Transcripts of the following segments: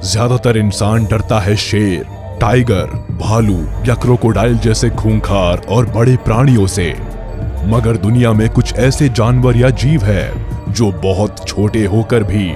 ज्यादातर इंसान डरता है शेर, टाइगर, भालू या क्रोकोडाइल जैसे खूंखार और बड़े प्राणियों से। मगर दुनिया में कुछ ऐसे जानवर या जीव है जो बहुत छोटे होकर भी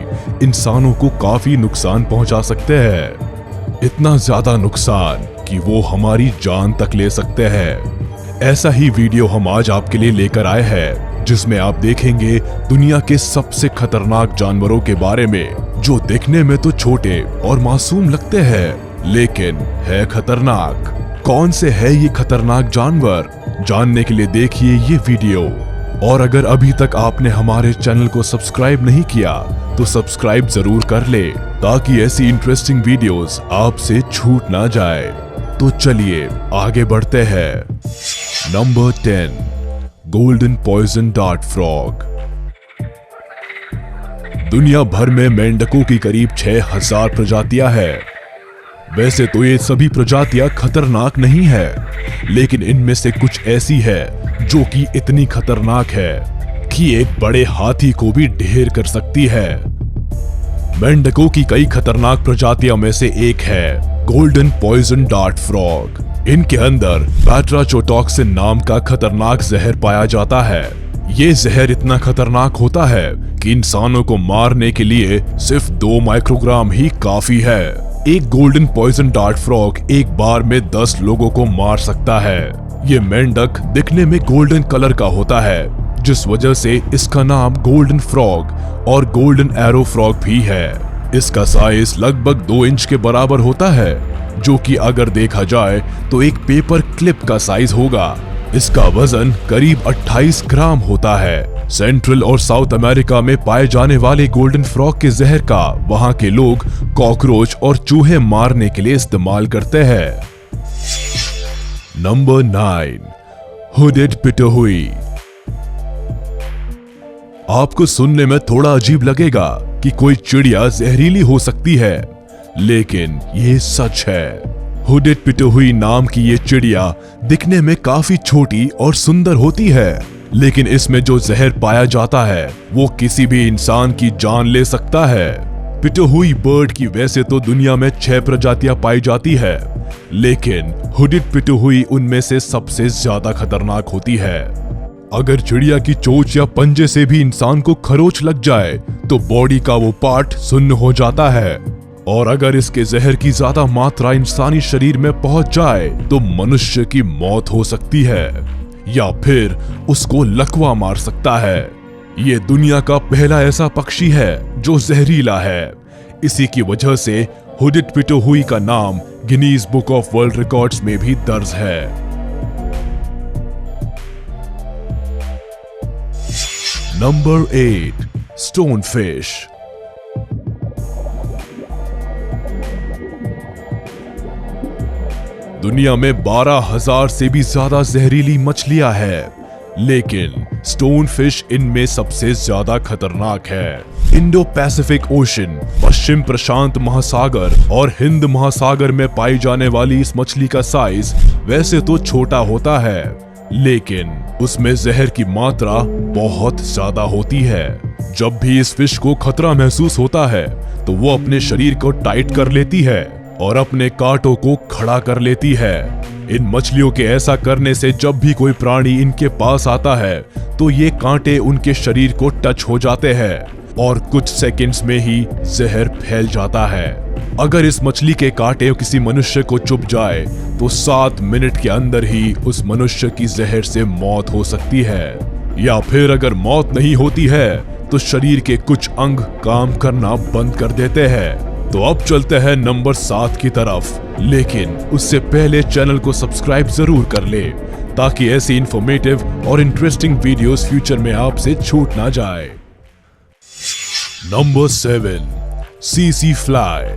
इंसानों को काफी नुकसान पहुंचा सकते हैं। इतना ज्यादा नुकसान कि वो हमारी जान तक ले सकते हैं। ऐसा ही वीडियो हम आज आपके लिए लेकर आए हैं, जिसमें आप देखेंगे दुनिया के सबसे खतरनाक जानवरों के बारे में, जो देखने में तो छोटे और मासूम लगते हैं लेकिन है खतरनाक। कौन से है ये खतरनाक जानवर, जानने के लिए देखिए ये वीडियो। और अगर अभी तक आपने हमारे चैनल को सब्सक्राइब नहीं किया तो सब्सक्राइब जरूर कर ले, ताकि ऐसी इंटरेस्टिंग वीडियोस आपसे छूट ना जाए। तो चलिए आगे बढ़ते हैं। Number 10, golden poison dart frog. दुनिया भर में मेंढकों की करीब 6000 प्रजातियां हैं। वैसे तो ये सभी प्रजातियां खतरनाक नहीं है, लेकिन इनमें से कुछ ऐसी है जो कि इतनी खतरनाक है कि एक बड़े हाथी को भी ढेर कर सकती है। मेंढकों की कई खतरनाक प्रजातियों में से एक है गोल्डन पॉइजन डार्ट फ्रॉग। इनके अंदर बैट्राचोटॉक्सिन नाम का खतरनाक जहर पाया जाता है। ये जहर इतना खतरनाक होता है कि इंसानों को मारने के लिए सिर्फ 2 माइक्रोग्राम ही काफी है। एक गोल्डन पॉइजन डार्ट फ्रॉग एक बार में 10 लोगों को मार सकता है। ये मेंढक दिखने में गोल्डन कलर का होता है, जिस वजह से इसका नाम गोल्डन फ्रॉग और गोल्डन एरो फ्रॉग भी है। इसका साइज लगभग 2 इंच के बराबर होता है, जो कि अगर देखा जाए तो एक पेपर क्लिप का साइज होगा। इसका वजन करीब 28 ग्राम होता है। सेंट्रल और साउथ अमेरिका में पाए जाने वाले गोल्डन फ्रॉग के जहर का वहां के लोग कॉकरोच और चूहे मारने के लिए इस्तेमाल करते हैं। Number 9, hooded pitohui. आपको सुनने में थोड़ा अजीब लगेगा कि कोई चिड़िया जहरीली हो सकती है, लेकिन ये सच है। हुडेड पिटोहुई नाम की ये चिड़िया दिखने में काफी छोटी और सुंदर होती है, लेकिन इसमें जो जहर पाया जाता है वो किसी भी इंसान की जान ले सकता है। पिटोहुई बर्ड की वैसे तो दुनिया में 6 प्रजातियां पाई जाती है, लेकिन हुडेड पिटोहुई उनमें से सबसे ज्यादा खतरनाक होती है। अगर चिड़िया की चोंच या पंजे से भी इंसान को खरोच लग जाए तो बॉडी का वो पार्ट सुन्न हो जाता है, और अगर इसके जहर की ज्यादा मात्रा इंसानी शरीर में पहुंच जाए तो मनुष्य की मौत हो सकती है या फिर उसको लकवा मार सकता है। ये दुनिया का पहला ऐसा पक्षी है जो जहरीला है। इसी की वजह से हुडेड पिटोहुई का नाम Guinness book of world records में भी दर्ज है। Number 8, stone fish. दुनिया में 12,000 से भी ज्यादा जहरीली मछलियां हैं, लेकिन स्टोन फिश इनमें सबसे ज्यादा खतरनाक है। इंडो पैसिफिक ओशन, पश्चिम प्रशांत महासागर और हिंद महासागर में पाई जाने वाली इस मछली का साइज वैसे तो छोटा होता है, लेकिन उसमें जहर की मात्रा बहुत ज्यादा होती है। जब भी इस फिश को खतरा महसूस होता है तो वो अपने शरीर को टाइट कर लेती है और अपने कांटों को खड़ा कर लेती है। इन मछलियों के ऐसा करने से जब भी कोई प्राणी इनके पास आता है तो ये कांटे उनके शरीर को टच हो जाते हैं और कुछ सेकंड्स में ही जहर फैल जाता है। अगर इस मछली के कांटे किसी मनुष्य को चुभ जाए तो 7 मिनट के अंदर ही उस मनुष्य की जहर से मौत हो सकती है, या फिर अगर मौत नहीं होती है तो शरीर के कुछ अंग काम करना बंद कर देते हैं। तो अब चलते हैं नंबर 7 की तरफ, लेकिन उससे पहले चैनल को सब्सक्राइब जरूर कर ले, ताकि ऐसी इंफॉर्मेटिव और इंटरेस्टिंग वीडियोस फ्यूचर में आपसे छूट ना जाए। Number 7, CC fly.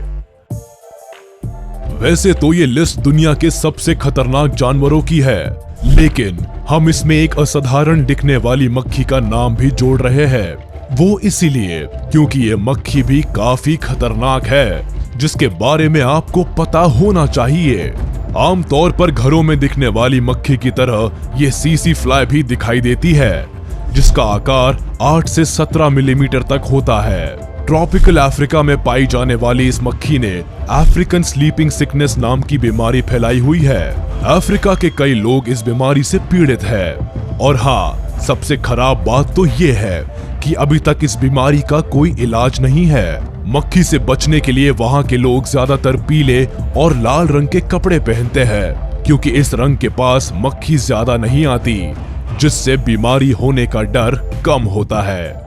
वैसे तो ये लिस्ट दुनिया के सबसे खतरनाक जानवरों की है, लेकिन हम इसमें एक असाधारण दिखने वाली मक्खी का नाम भी जोड़ रहे हैं। वो इसीलिए क्योंकि ये मक्खी भी काफी खतरनाक है, जिसके बारे में आपको पता होना चाहिए। आमतौर पर घरों में दिखने वाली मक्खी की तरह ये सीसी फ्लाई भी दिखाई देती है, जिसका आकार 8 से 17 मिलीमीटर तक होता है। ट्रॉपिकल अफ्रीका में पाई जाने वाली इस मक्खी ने अफ्रीकन स्लीपिंग सिकनेस नाम की बीमारी फैलाई हुई है। अफ्रीका के कई लोग इस बीमारी से पीड़ित हैं। और हाँ, सबसे खराब बात तो ये है कि अभी तक इस बीमारी का कोई इलाज नहीं है। मक्खी से बचने के लिए वहाँ के लोग ज्यादातर पीले और लाल रंग के कपड़े पहनते हैं, क्योंकि इस रंग के पास मक्खी ज्यादा नहीं आती, जिससे बीमारी होने का डर कम होता है।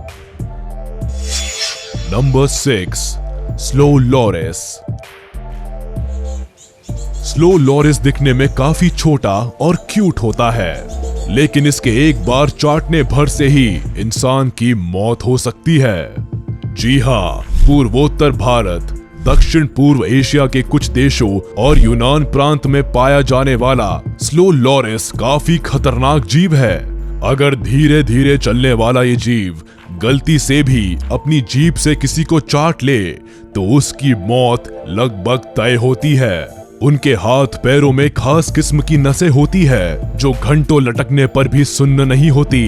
Number 6, slow loris. Slow loris दिखने में काफी छोटा और क्यूट होता है, लेकिन इसके एक बार चाटने भर से ही इंसान की मौत हो सकती है। जी हाँ, पूर्वोत्तर भारत, दक्षिण पूर्व एशिया के कुछ देशों और यूनान प्रांत में पाया जाने वाला स्लो लोरिस काफी खतरनाक जीव है। अगर धीरे धीरे चलने वाला ये जीव गलती से भी अपनी जीभ से किसी को चाट ले तो उसकी मौत लगभग तय होती है। उनके हाथ पैरों में खास किस्म की नसें होती है जो घंटों लटकने पर भी सुन्न नहीं होती।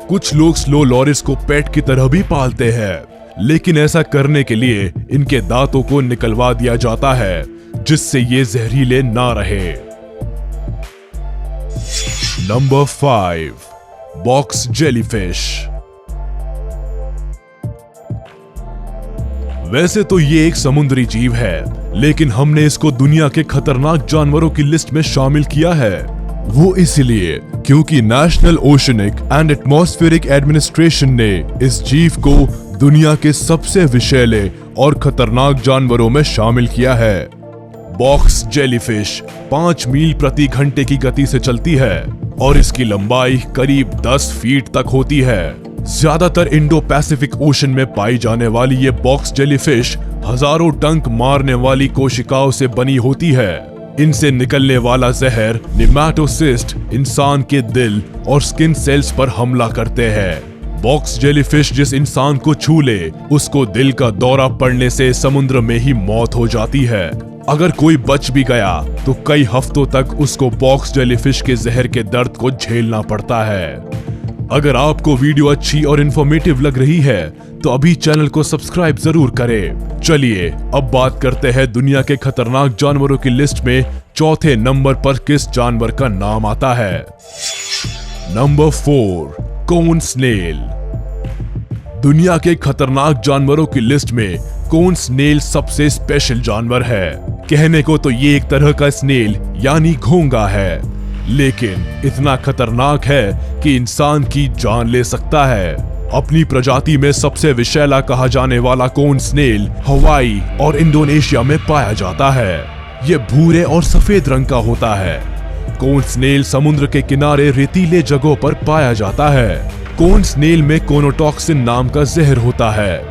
कुछ लोग स्लो लोरिस को पेट की तरह भी पालते हैं, लेकिन ऐसा करने के लिए इनके दांतों को निकलवा दिया जाता है, जिससे ये जहरीले ना रहे। Number 5, box jellyfish. वैसे तो ये एक समुद्री जीव है, लेकिन हमने इसको दुनिया के खतरनाक जानवरों की लिस्ट में शामिल किया है। वो इसलिए क्योंकि national oceanic and atmospheric administration ने इस जीव को दुनिया के सबसे विषैले और खतरनाक जानवरों में शामिल किया है। बॉक्स जेलीफिश 5 मील प्रति घंटे की गति से चलती है और इसकी लंबाई करीब 10 फीट तक होती है। ज्यादातर इंडो पैसिफिक ओशन में पाई जाने वाली ये बॉक्स जेलीफिश हजारों डंक मारने वाली कोशिकाओं से बनी होती है। इनसे निकलने वाला जहर नेमाटोसिस्ट इंसान के दिल और स्किन सेल्स पर हमला करते हैं। बॉक्स जेलीफिश जिस इंसान को छू ले उसको दिल का दौरा पड़ने से समुद्र में ही मौत हो जाती है। अगर कोई बच भी गया तो कई हफ्तों तक उसको बॉक्स जेलीफिश के जहर के दर्द को झेलना पड़ता है। अगर आपको वीडियो अच्छी और इंफॉर्मेटिव लग रही है तो अभी चैनल को सब्सक्राइब जरूर करें। चलिए अब बात करते हैं दुनिया के खतरनाक जानवरों की लिस्ट में चौथे नंबर पर किस जानवर का नाम आता है। नंबर 4, कोन स्नेल। दुनिया के खतरनाक जानवरों की लिस्ट में कोन स्नेल सबसे स्पेशल जानवर है। कहने को तो ये एक तरह का स्नेल यानी घोंगा है, लेकिन इतना खतरनाक है कि इंसान की जान ले सकता है। अपनी प्रजाति में सबसे विषैला कहा जाने वाला कोन स्नेल हवाई और इंडोनेशिया में पाया जाता है। ये भूरे और सफेद रंग का होता है। कोन स्नेल समुद्र के किनारे रेतीले जगहों पर पाया जाता है। कोन स्नेल में कोनोटॉक्सिन नाम का जहर होता है,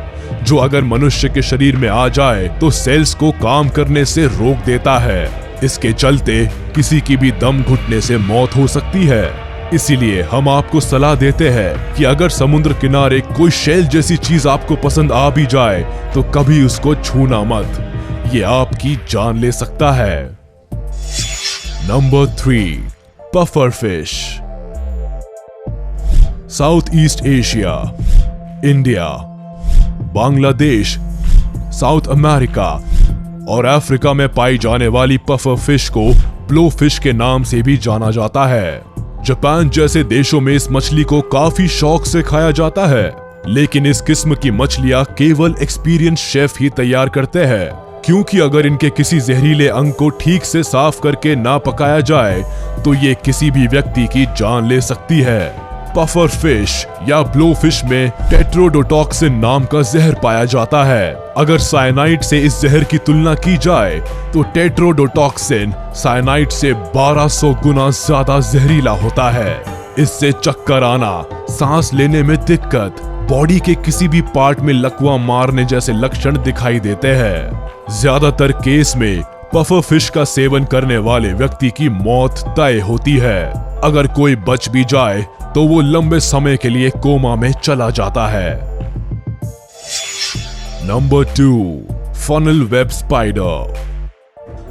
जो अगर मनुष्य के शरीर में आ जाए तो सेल्स को काम करने से रोक देता है। इसके चलते किसी की भी दम घुटने से मौत हो सकती है। इसीलिए हम आपको सलाह देते हैं कि अगर समुद्र किनारे कोई शेल जैसी चीज आपको पसंद आ भी जाए तो कभी उसको छूना मत, ये आपकी जान ले सकता है। Number 3, puffer fish. South east Asia, India, Bangladesh, south America और अफ्रीका में पाई जाने वाली पफर फिश को ब्लो फिश के नाम से भी जाना जाता है। जापान जैसे देशों में इस मछली को काफी शौक से खाया जाता है, लेकिन इस किस्म की मछलियां केवल एक्सपीरियंस शेफ ही तैयार करते हैं, क्योंकि अगर इनके किसी जहरीले अंग को ठीक से साफ करके ना पकाया जाए तो ये किसी भी व्यक्ति की जान ले सकती है। पफर फिश या ब्लो फिश में टेट्रोडोटॉक्सिन नाम का जहर पाया जाता है। अगर साइनाइड से इस जहर की तुलना की जाए तो टेट्रोडोटॉक्सिन साइनाइड से 1200 गुना ज्यादा जहरीला होता है। इससे चक्कर आना, सांस लेने में दिक्कत, बॉडी के किसी भी पार्ट में लकवा मारने जैसे लक्षण दिखाई देते हैं। ज्यादातर केस में पफर फिश का सेवन करने वाले व्यक्ति की मौत तय होती है। अगर कोई बच भी जाए तो वो लंबे समय के लिए कोमा में चला जाता है। Number 2, funnel web spider.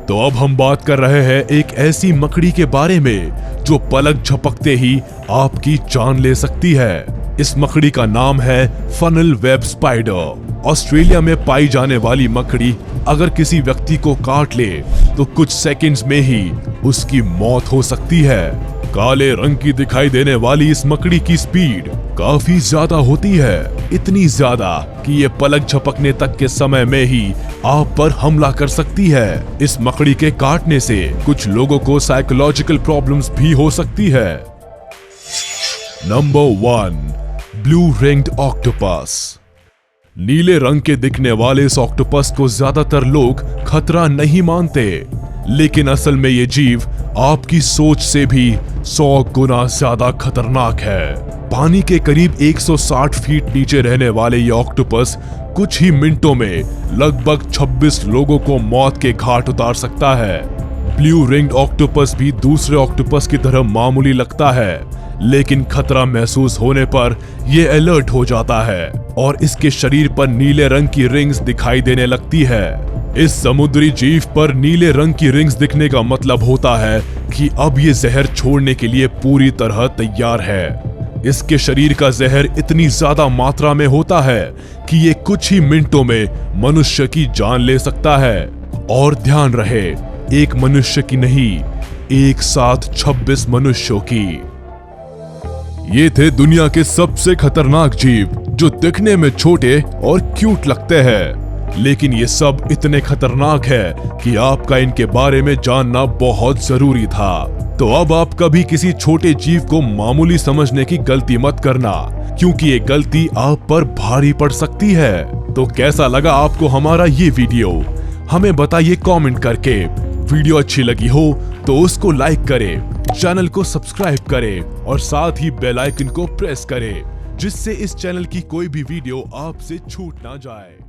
तो अब हम बात कर रहे हैं एक ऐसी मकड़ी के बारे में जो पलक झपकते ही आपकी जान ले सकती है। इस मकड़ी का नाम है फनल वेब स्पाइडर। ऑस्ट्रेलिया में पाई जाने वाली मकड़ी अगर किसी व्यक्ति को काट ले तो कुछ सेकंड्स में ही उसकी मौत हो सकती है। काले रंग की दिखाई देने वाली इस मकड़ी की स्पीड काफी ज्यादा होती है, इतनी ज्यादा कि ये पलक झपकने तक के समय में ही आप पर हमला कर सकती है। इस मकड़ी के काटने से कुछ लोगों को साइकोलॉजिकल प्रॉब्लम्स भी हो सकती है। Number 1, blue ringed octopus. नीले रंग के दिखने वाले इस ऑक्टोपस को ज्यादातर लोग खतरा नहीं मानते, लेकिन असल में ये जीव आपकी सोच से भी 100 गुना ज्यादा खतरनाक है। पानी के करीब 160 फीट नीचे रहने वाले ये ऑक्टोपस कुछ ही मिनटों में लगभग 26 लोगों को मौत के घाट उतार सकता है। ब्लू रिंग्ड ऑक्टोपस भी दूसरे ऑक्टोपस की तरह मामूली लगता है, लेकिन खतरा महसूस होने पर यह अलर्ट हो जाता है और इसके शरीर पर नीले रंग की रिंग्स दिखाई देने लगती है। इस समुद्री जीव पर नीले रंग की रिंग्स दिखने का मतलब होता है कि अब ये जहर छोड़ने के लिए पूरी तरह तैयार है। इसके शरीर का जहर इतनी ज्यादा मात्रा में होता है कि ये कुछ ही मिनटों में मनुष्य की जान ले सकता है। और ध्यान रहे, एक मनुष्य की नहीं, एक साथ 26 मनुष्यों की। ये थे दुनिया के सबसे खतरनाक जीव जो दिखने में छोटे और क्यूट लगते हैं, लेकिन ये सब इतने खतरनाक है कि आपका इनके बारे में जानना बहुत जरूरी था। तो अब आप कभी किसी छोटे जीव को मामूली समझने की गलती मत करना, क्योंकि ये गलती आप पर भारी पड़ सकती है। तो कैसा लगा आपको हमारा ये वीडियो, हमें बताइए कमेंट करके। वीडियो अच्छी लगी हो तो उसको लाइक करें, चैनल को सब्सक्राइब करें और साथ ही बेल आइकन को प्रेस करें, जिससे इस चैनल की कोई भी वीडियो आपसे छूट ना जाए।